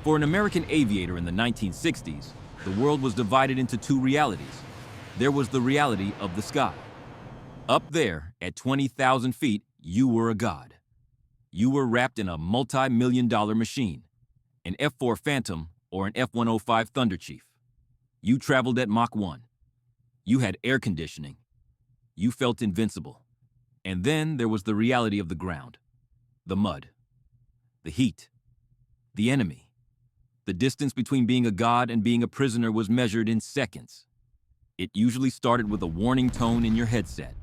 For an American aviator in the 1960s, the world was divided into two realities. There was the reality of the sky. Up there, at 20,000 feet, you were a god. You were wrapped in a multi-million-dollar machine, an F-4 Phantom or an F-105 Thunderchief. You traveled at Mach 1. You had air conditioning. You felt invincible. And then there was the reality of the ground, the mud, the heat, the enemy. The distance between being a god and being a prisoner was measured in seconds. It usually started with a warning tone in your headset.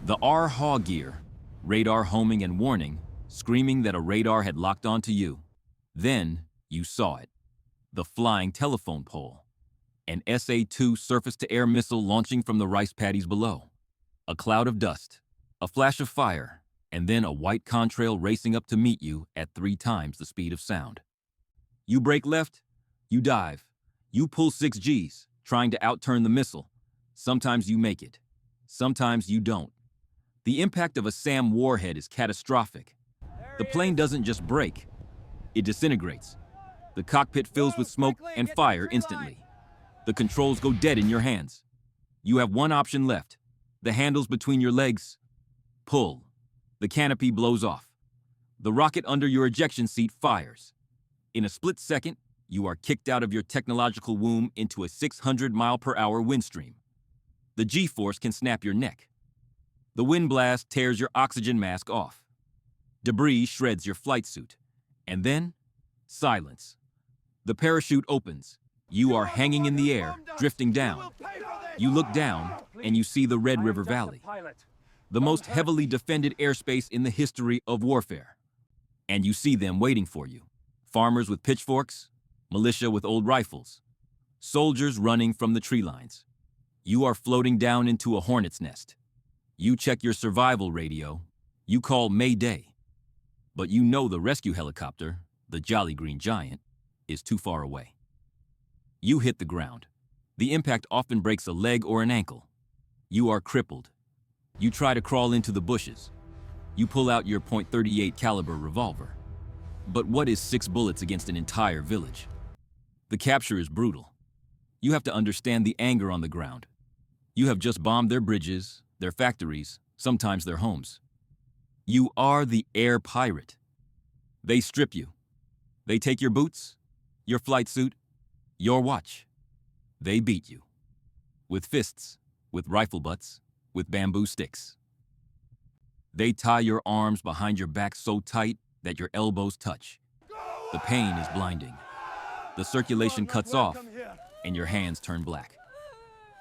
The RHAW gear, radar homing and warning, screaming that a radar had locked onto you. Then you saw it. The flying telephone pole. An SA-2 surface-to-air missile launching from the rice paddies below. A cloud of dust, a flash of fire, and then a white contrail racing up to meet you at 3 times the speed of sound. You brake left, you dive. You pull 6 Gs, trying to outturn the missile. Sometimes you make it. Sometimes you don't. The impact of a SAM warhead is catastrophic. The plane doesn't just break, it disintegrates. The cockpit fills with smoke and fire instantly. The controls go dead in your hands. You have one option left. The handles between your legs. Pull. The canopy blows off. The rocket under your ejection seat fires. In a split second, you are kicked out of your technological womb into a 600-mile-per-hour wind stream. The G-force can snap your neck. The wind blast tears your oxygen mask off. Debris shreds your flight suit. And then, silence. The parachute opens. You are hanging in the air, drifting down. You look down, and you see the Red River Valley, the most heavily defended airspace in the history of warfare. And you see them waiting for you. Farmers with pitchforks, militia with old rifles, soldiers running from the tree lines. You are floating down into a hornet's nest. You check your survival radio. You call Mayday. But you know the rescue helicopter, the Jolly Green Giant, is too far away. You hit the ground. The impact often breaks a leg or an ankle. You are crippled. You try to crawl into the bushes. You pull out your .38 caliber revolver. But what is 6 bullets against an entire village? The capture is brutal. You have to understand the anger on the ground. You have just bombed their bridges, their factories, sometimes their homes. You are the air pirate. They strip you. They take your boots, your flight suit, your watch. They beat you. With fists, with rifle butts, with bamboo sticks. They tie your arms behind your back so tight that your elbows touch. The pain is blinding. The circulation cuts off, and your hands turn black.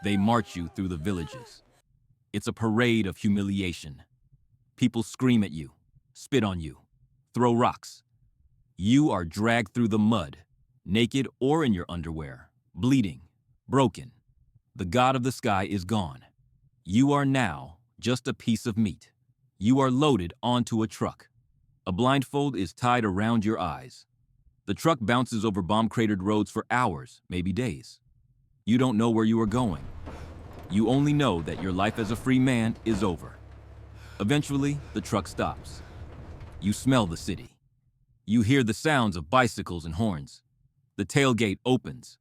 They march you through the villages. It's a parade of humiliation. People scream at you, spit on you, throw rocks. You are dragged through the mud, naked or in your underwear, bleeding, broken. The god of the sky is gone. You are now just a piece of meat. You are loaded onto a truck. A blindfold is tied around your eyes. The truck bounces over bomb-cratered roads for hours, maybe days. You don't know where you are going. You only know that your life as a free man is over. Eventually, the truck stops. You smell the city. You hear the sounds of bicycles and horns. The tailgate opens.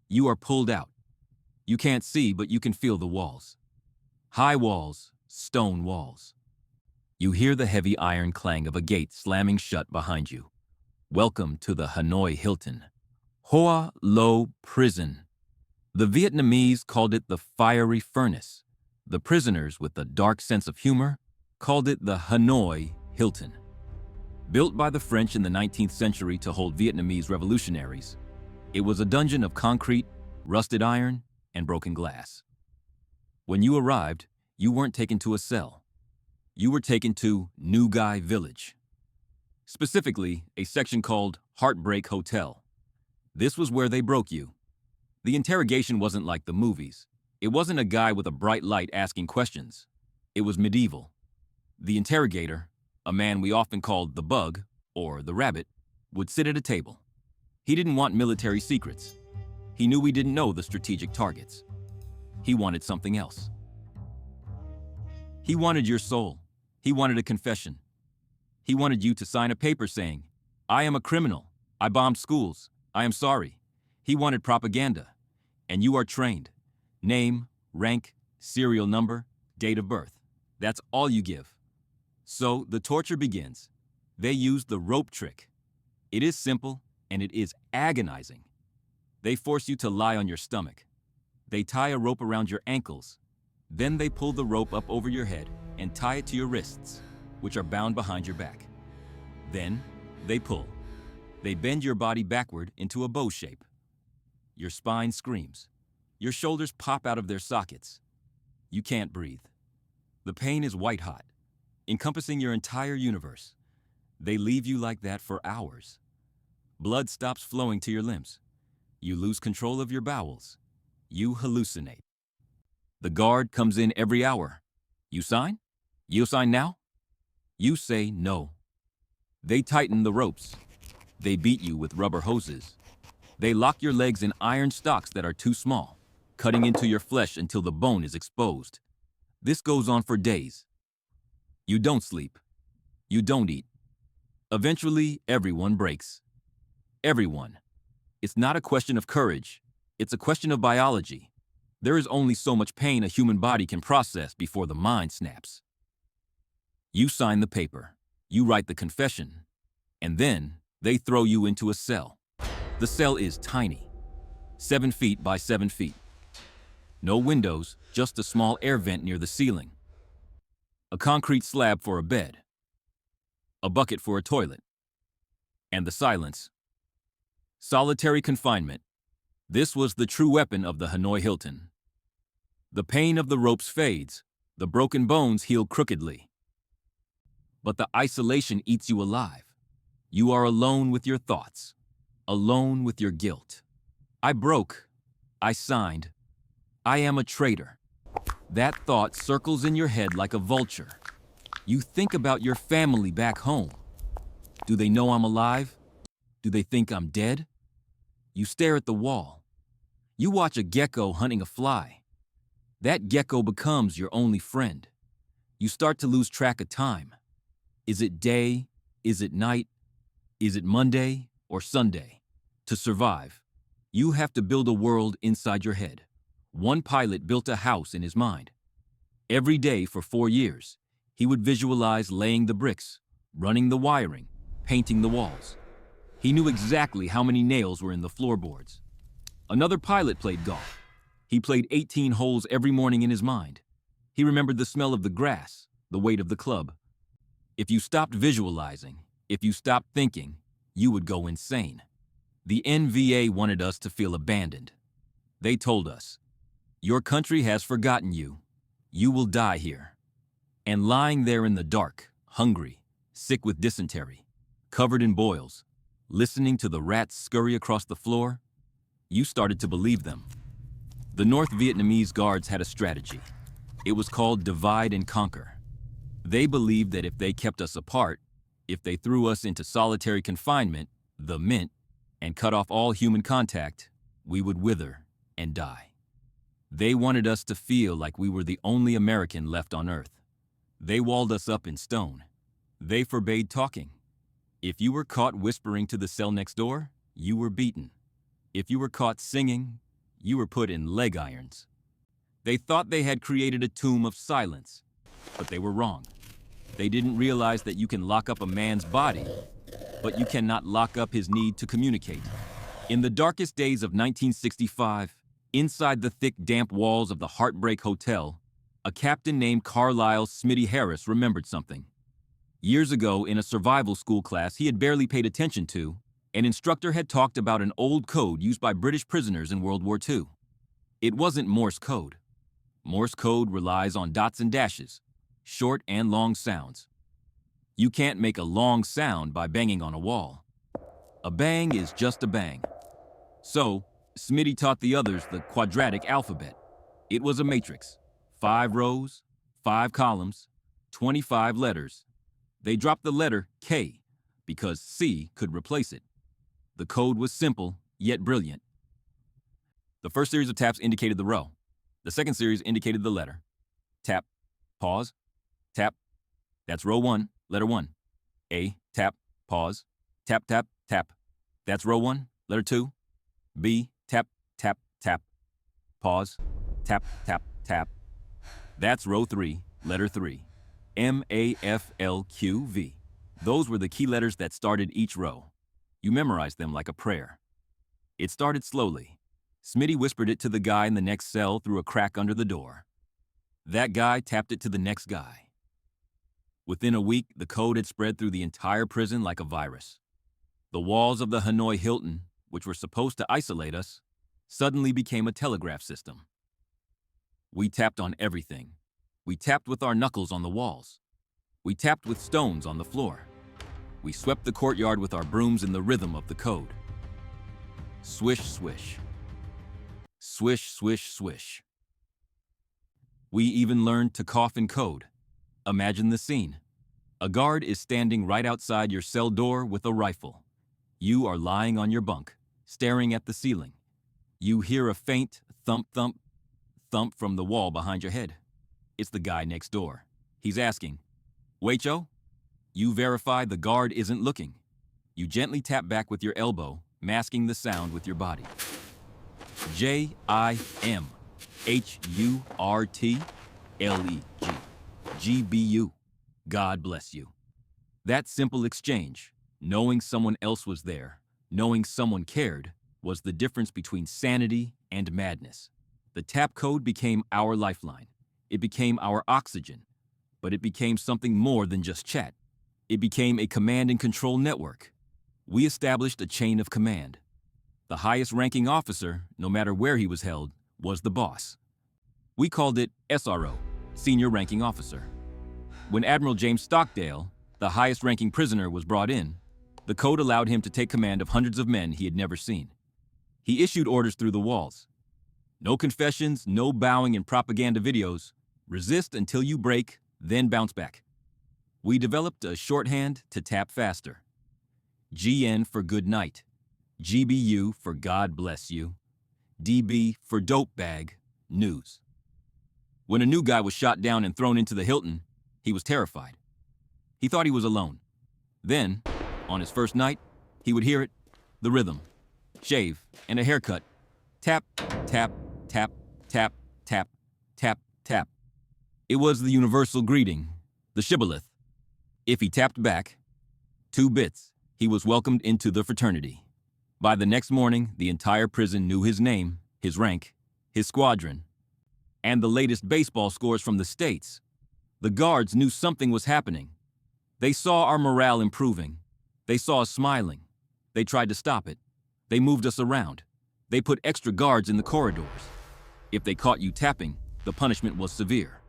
You are pulled out. You can't see, but you can feel the walls. High walls, stone walls. You hear the heavy iron clang of a gate slamming shut behind you. Welcome to the Hanoi Hilton. Hoa Lo Prison. The Vietnamese called it the fiery furnace. The prisoners with a dark sense of humor called it the Hanoi Hilton. Built by the French in the 19th century to hold Vietnamese revolutionaries, it was a dungeon of concrete, rusted iron, and broken glass. When you arrived, you weren't taken to a cell. You were taken to New Guy Village. Specifically, a section called Heartbreak Hotel. This was where they broke you. The interrogation wasn't like the movies. It wasn't a guy with a bright light asking questions. It was medieval. The interrogator, a man we often called the Bug, or the Rabbit, would sit at a table. He didn't want military secrets. He knew we didn't know the strategic targets. He wanted something else. He wanted your soul. He wanted a confession. He wanted you to sign a paper saying, "I am a criminal. I bombed schools. I am sorry. He wanted propaganda. And you are trained. Name, rank, serial number, date of birth. That's all you give. So the torture begins. They use the rope trick. It is simple and it is agonizing. They force you to lie on your stomach. They tie a rope around your ankles. Then they pull the rope up over your head and tie it to your wrists, which are bound behind your back. Then they pull. They bend your body backward into a bow shape. Your spine screams. Your shoulders pop out of their sockets. You can't breathe. The pain is white hot, encompassing your entire universe. They leave you like that for hours. Blood stops flowing to your limbs. You lose control of your bowels. You hallucinate. The guard comes in every hour. You sign? You sign now? You say no. They tighten the ropes. They beat you with rubber hoses. They lock your legs in iron stocks that are too small, cutting into your flesh until the bone is exposed. This goes on for days. You don't sleep. You don't eat. Eventually, everyone breaks. Everyone. It's not a question of courage. It's a question of biology. There is only so much pain a human body can process before the mind snaps. You sign the paper. You write the confession. And then they throw you into a cell. The cell is tiny, 7 feet by 7 feet. No windows, just a small air vent near the ceiling. A concrete slab for a bed. A bucket for a toilet. And the silence. Solitary confinement. This was the true weapon of the Hanoi Hilton. The pain of the ropes fades. The broken bones heal crookedly. But the isolation eats you alive. You are alone with your thoughts. Alone with your guilt. I broke. I signed. I am a traitor. That thought circles in your head like a vulture. You think about your family back home. Do they know I'm alive? Do they think I'm dead? You stare at the wall. You watch a gecko hunting a fly. That gecko becomes your only friend. You start to lose track of time. Is it day? Is it night? Is it Monday or Sunday? To survive, you have to build a world inside your head. One pilot built a house in his mind. Every day for 4 years, he would visualize laying the bricks, running the wiring, painting the walls. He knew exactly how many nails were in the floorboards. Another pilot played golf. He played 18 holes every morning in his mind. He remembered the smell of the grass, the weight of the club. If you stopped visualizing, if you stopped thinking, you would go insane. The NVA wanted us to feel abandoned. They told us, your country has forgotten you. You will die here. And lying there in the dark, hungry, sick with dysentery, covered in boils, listening to the rats scurry across the floor, you started to believe them. The North Vietnamese guards had a strategy. It was called divide and conquer. They believed that if they kept us apart, if they threw us into solitary confinement, the mint, and cut off all human contact, we would wither and die. They wanted us to feel like we were the only American left on Earth. They walled us up in stone. They forbade talking. If you were caught whispering to the cell next door, you were beaten. If you were caught singing, you were put in leg irons. They thought they had created a tomb of silence, but they were wrong. They didn't realize that you can lock up a man's body, but you cannot lock up his need to communicate. In the darkest days of 1965, inside the thick, damp walls of the Heartbreak Hotel, a captain named Carlisle Smitty Harris remembered something. Years ago, in a survival school class he had barely paid attention to, an instructor had talked about an old code used by British prisoners in World War II. It wasn't Morse code. Morse code relies on dots and dashes, short and long sounds. You can't make a long sound by banging on a wall. A bang is just a bang. So, Smitty taught the others the quadratic alphabet. It was a matrix. 5 rows, 5 columns, 25 letters. They dropped the letter K because C could replace it. The code was simple, yet brilliant. The first series of taps indicated the row. The second series indicated the letter. Tap, pause, tap. That's row 1, letter 1. A, tap, pause, tap, tap, tap. That's row 1, Letter 2, B, tap, tap, tap. Pause, tap, tap, tap. That's row 3, letter 3. MAFLQV. Those were the key letters that started each row. You memorized them like a prayer. It started slowly. Smitty whispered it to the guy in the next cell through a crack under the door. That guy tapped it to the next guy. Within a week, the code had spread through the entire prison like a virus. The walls of the Hanoi Hilton, which were supposed to isolate us, suddenly became a telegraph system. We tapped on everything. We tapped with our knuckles on the walls. We tapped with stones on the floor. We swept the courtyard with our brooms in the rhythm of the code. Swish, swish. Swish, swish, swish. We even learned to cough in code. Imagine the scene. A guard is standing right outside your cell door with a rifle. You are lying on your bunk, staring at the ceiling. You hear a faint thump, thump, thump from the wall behind your head. It's the guy next door. He's asking, "Weicho?" You verify the guard isn't looking. You gently tap back with your elbow, masking the sound with your body. JIMHURTLEG. GBU. God bless you. That simple exchange, knowing someone else was there, knowing someone cared, was the difference between sanity and madness. The tap code became our lifeline. It became our oxygen. But it became something more than just chat. It became a command and control network. We established a chain of command. The highest ranking officer, no matter where he was held, was the boss. We called it SRO, Senior Ranking Officer. When Admiral James Stockdale, the highest ranking prisoner, was brought in, the code allowed him to take command of hundreds of men he had never seen. He issued orders through the walls. No confessions, no bowing in propaganda videos. Resist until you break, then bounce back. We developed a shorthand to tap faster. GN for good night. GBU for God bless you. DB for dope bag, news. When a new guy was shot down and thrown into the Hilton, he was terrified. He thought he was alone. Then, on his first night, he would hear it, the rhythm, shave, and a haircut. Tap, tap, tap, tap, tap, tap, tap. It was the universal greeting, the shibboleth. If he tapped back, 2 bits, he was welcomed into the fraternity. By the next morning, the entire prison knew his name, his rank, his squadron, and the latest baseball scores from the States. The guards knew something was happening. They saw our morale improving. They saw us smiling. They tried to stop it. They moved us around. They put extra guards in the corridors. If they caught you tapping, the punishment was severe.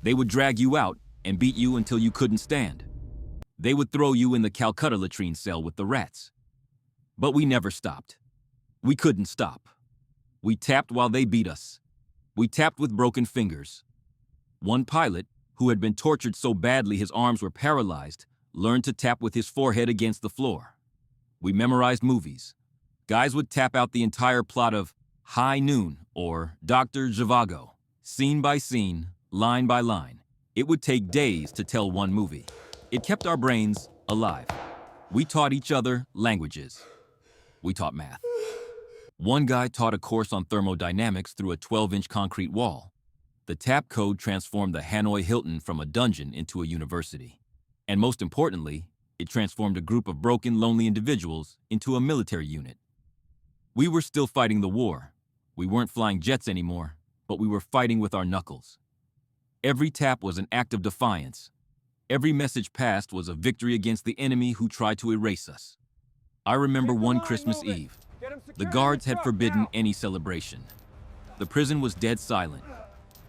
They would drag you out and beat you until you couldn't stand. They would throw you in the Calcutta latrine cell with the rats. But we never stopped. We couldn't stop. We tapped while they beat us. We tapped with broken fingers. One pilot, who had been tortured so badly his arms were paralyzed, learned to tap with his forehead against the floor. We memorized movies. Guys would tap out the entire plot of High Noon or Dr. Zhivago, scene by scene, line by line. It would take days to tell one movie. It kept our brains alive. We taught each other languages. We taught math. One guy taught a course on thermodynamics through a 12-inch concrete wall. The tap code transformed the Hanoi Hilton from a dungeon into a university. And most importantly, it transformed a group of broken, lonely individuals into a military unit. We were still fighting the war. We weren't flying jets anymore, but we were fighting with our knuckles. Every tap was an act of defiance. Every message passed was a victory against the enemy who tried to erase us. I remember one Christmas Eve. The guards had forbidden any celebration. The prison was dead silent.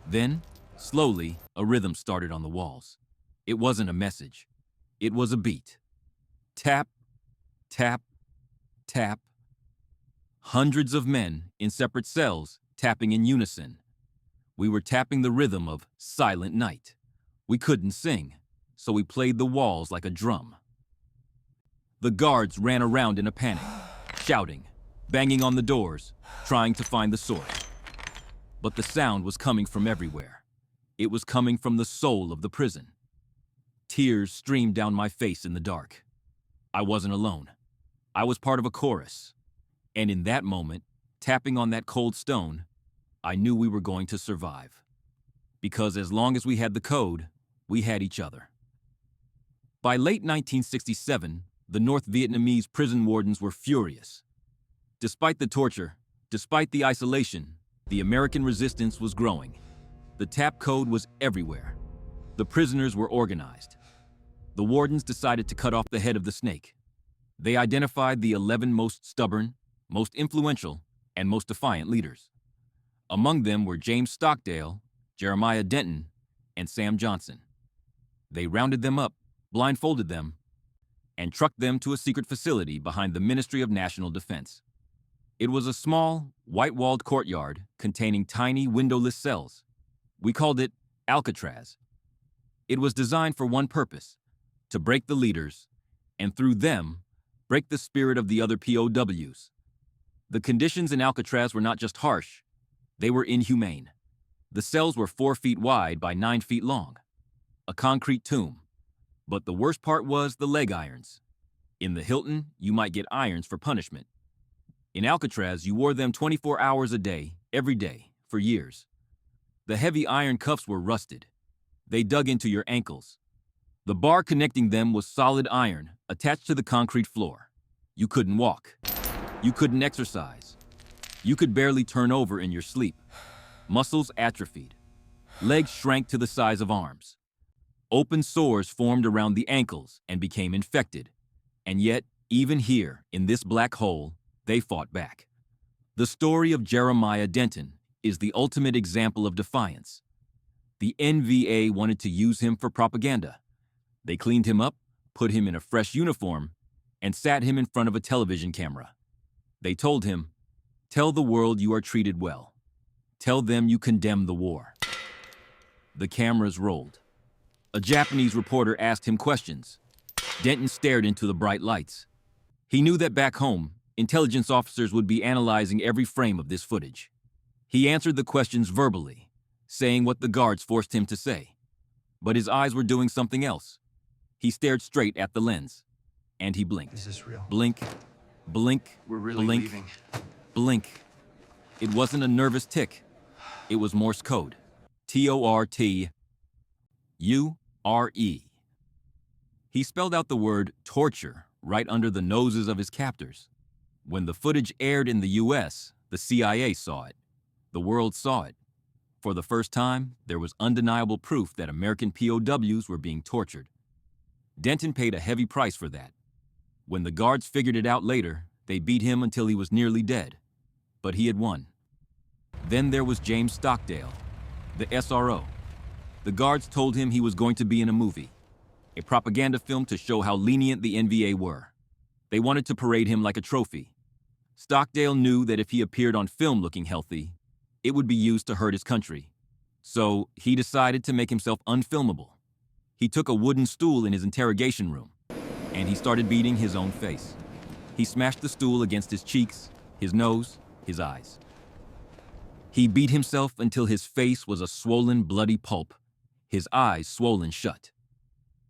Then, slowly, a rhythm started on the walls. It wasn't a message. It was a beat. Tap, tap, tap. Hundreds of men in separate cells tapping in unison. We were tapping the rhythm of Silent Night. We couldn't sing, so we played the walls like a drum. The guards ran around in a panic, shouting, banging on the doors, trying to find the source. But the sound was coming from everywhere. It was coming from the soul of the prison. Tears streamed down my face in the dark. I wasn't alone. I was part of a chorus. And in that moment, tapping on that cold stone, I knew we were going to survive. Because as long as we had the code, we had each other. By late 1967, the North Vietnamese prison wardens were furious. Despite the torture, despite the isolation, the American resistance was growing. The tap code was everywhere. The prisoners were organized. The wardens decided to cut off the head of the snake. They identified the 11 most stubborn, most influential, and most defiant leaders. Among them were James Stockdale, Jeremiah Denton, and Sam Johnson. They rounded them up, blindfolded them, and trucked them to a secret facility behind the Ministry of National Defense. It was a small, white-walled courtyard containing tiny, windowless cells. We called it Alcatraz. It was designed for one purpose: to break the leaders, and through them, break the spirit of the other POWs. The conditions in Alcatraz were not just harsh, they were inhumane. The cells were 4 feet wide by 9 feet long, a concrete tomb. But the worst part was the leg irons. In the Hilton, you might get irons for punishment. In Alcatraz, you wore them 24 hours a day, every day, for years. The heavy iron cuffs were rusted. They dug into your ankles. The bar connecting them was solid iron, attached to the concrete floor. You couldn't walk. You couldn't exercise. You could barely turn over in your sleep. Muscles atrophied. Legs shrank to the size of arms. Open sores formed around the ankles and became infected. And yet, even here, in this black hole, they fought back. The story of Jeremiah Denton is the ultimate example of defiance. The NVA wanted to use him for propaganda. They cleaned him up, put him in a fresh uniform, and sat him in front of a television camera. They told him, "Tell the world you are treated well. Tell them you condemn the war." The cameras rolled. A Japanese reporter asked him questions. Denton stared into the bright lights. He knew that back home, intelligence officers would be analyzing every frame of this footage. He answered the questions verbally, saying what the guards forced him to say. But his eyes were doing something else. He stared straight at the lens, and he blinked. Is this real? Blink, blink, We're really blink, leaving. blink. It wasn't a nervous tick. It was Morse code. TORTURE. He spelled out the word torture right under the noses of his captors. When the footage aired in the US, the CIA saw it. The world saw it. For the first time, there was undeniable proof that American POWs were being tortured. Denton paid a heavy price for that. When the guards figured it out later, they beat him until he was nearly dead. But he had won. Then there was James Stockdale, the SRO. The guards told him he was going to be in a movie, a propaganda film to show how lenient the NVA were. They wanted to parade him like a trophy. Stockdale knew that if he appeared on film looking healthy, it would be used to hurt his country. So he decided to make himself unfilmable. He took a wooden stool in his interrogation room, and he started beating his own face. He smashed the stool against his cheeks, his nose, his eyes. He beat himself until his face was a swollen, bloody pulp, his eyes swollen shut.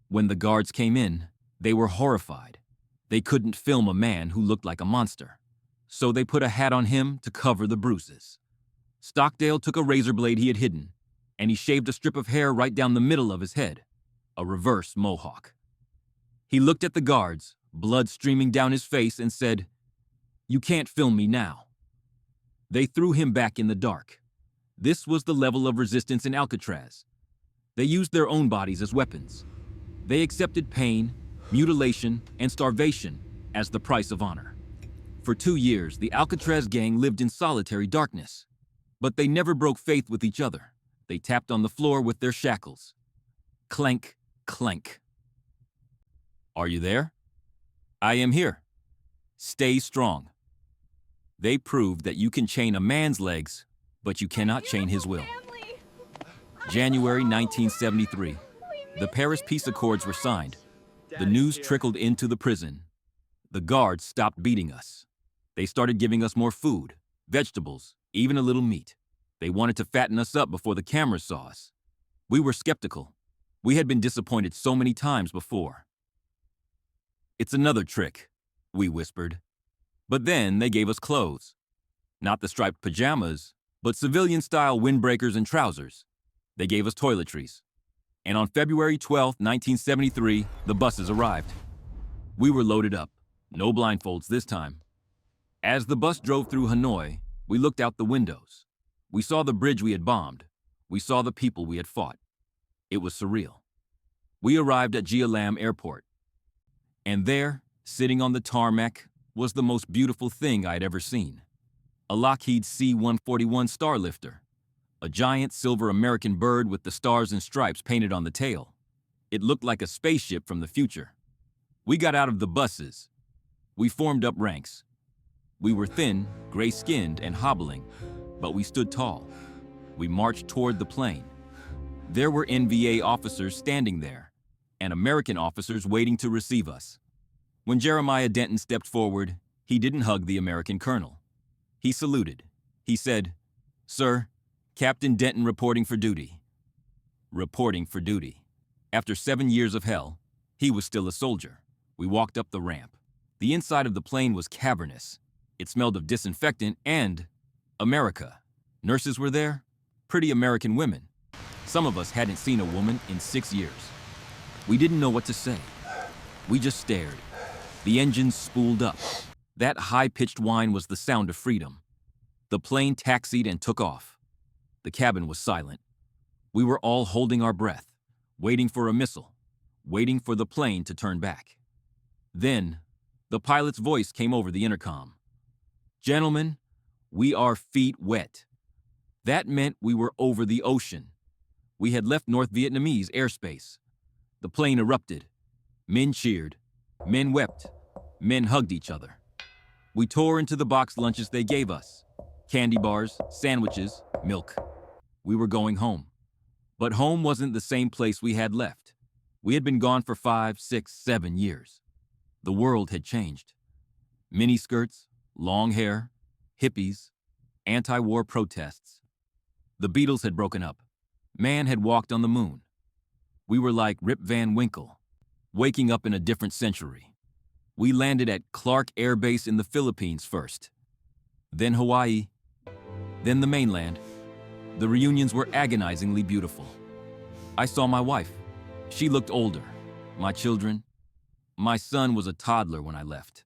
When the guards came in, they were horrified. They couldn't film a man who looked like a monster, so they put a hat on him to cover the bruises. Stockdale took a razor blade he had hidden, and he shaved a strip of hair right down the middle of his head, a reverse mohawk. He looked at the guards, blood streaming down his face, and said, "You can't film me now." They threw him back in the dark. This was the level of resistance in Alcatraz. They used their own bodies as weapons. They accepted pain, mutilation, and starvation as the price of honor. For 2 years, the Alcatraz Gang lived in solitary darkness. But they never broke faith with each other. They tapped on the floor with their shackles. Clank, clank. Are you there? I am here. Stay strong. They proved that you can chain a man's legs, but you cannot chain his will. January 1973. The Paris Peace Accords were signed. The news trickled into the prison. The guards stopped beating us. They started giving us more food, vegetables, even a little meat. They wanted to fatten us up before the cameras saw us. We were skeptical. We had been disappointed so many times before. "It's another trick," we whispered. But then they gave us clothes. Not the striped pajamas, but civilian-style windbreakers and trousers. They gave us toiletries. And on February 12, 1973, the buses arrived. We were loaded up, no blindfolds this time. As the bus drove through Hanoi, we looked out the windows. We saw the bridge we had bombed. We saw the people we had fought. It was surreal. We arrived at Gia Lam Airport. And there, sitting on the tarmac, was the most beautiful thing I had ever seen. A Lockheed C-141 Starlifter, a giant silver American bird with the stars and stripes painted on the tail. It looked like a spaceship from the future. We got out of the buses. We formed up ranks. We were thin, gray-skinned, and hobbling, but we stood tall. We marched toward the plane. There were NVA officers standing there, and American officers waiting to receive us. When Jeremiah Denton stepped forward, he didn't hug the American colonel. He saluted. He said, "Sir, Captain Denton reporting for duty." Reporting for duty. After 7 years of hell, he was still a soldier. We walked up the ramp. The inside of the plane was cavernous. It smelled of disinfectant and America. Nurses were there, pretty American women. Some of us hadn't seen a woman in 6 years. We didn't know what to say. We just stared. The engines spooled up. That high-pitched whine was the sound of freedom. The plane taxied and took off. The cabin was silent. We were all holding our breath, waiting for a missile, waiting for the plane to turn back. Then, the pilot's voice came over the intercom. "Gentlemen, we are feet wet." That meant we were over the ocean. We had left North Vietnamese airspace. The plane erupted. Men cheered. Men wept. Men hugged each other. We tore into the box lunches they gave us. Candy bars, sandwiches, milk. We were going home. But home wasn't the same place we had left. We had been gone for 5, 6, 7 years. The world had changed. Miniskirts, long hair, hippies, anti-war protests. The Beatles had broken up. Man had walked on the moon. We were like Rip Van Winkle, waking up in a different century. We landed at Clark Air Base in the Philippines first, then Hawaii, then the mainland. The reunions were agonizingly beautiful. I saw my wife. She looked older. My children. My son was a toddler when I left.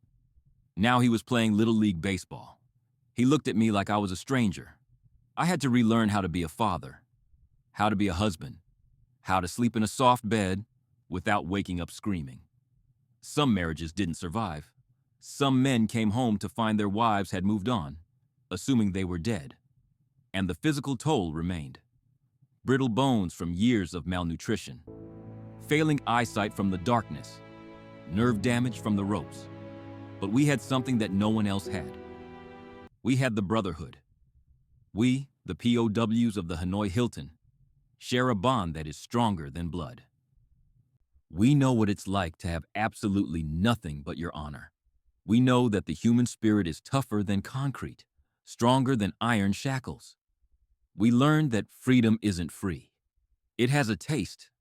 Now he was playing Little League baseball. He looked at me like I was a stranger. I had to relearn how to be a father, how to be a husband, how to sleep in a soft bed without waking up screaming. Some marriages didn't survive. Some men came home to find their wives had moved on, assuming they were dead. And the physical toll remained. Brittle bones from years of malnutrition, failing eyesight from the darkness, nerve damage from the ropes. But we had something that no one else had. We had the brotherhood. We, the POWs of the Hanoi Hilton, share a bond that is stronger than blood. We know what it's like to have absolutely nothing but your honor. We know that the human spirit is tougher than concrete, stronger than iron shackles. We learned that freedom isn't free. It has a taste,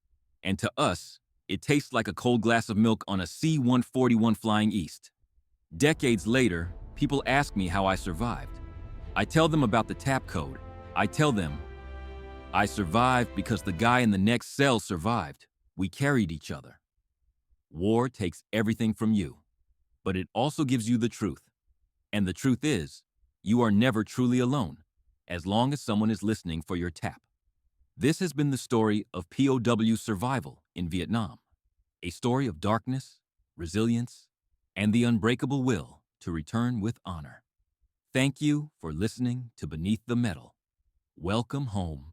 and to us, it tastes like a cold glass of milk on a C-141 flying east. Decades later, people ask me how I survived. I tell them about the tap code. I tell them, I survived because the guy in the next cell survived. We carried each other. War takes everything from you, but it also gives you the truth. And the truth is, you are never truly alone, as long as someone is listening for your tap. This has been the story of POW survival in Vietnam, a story of darkness, resilience, and the unbreakable will to return with honor. Thank you for listening to Beneath the Metal. Welcome home.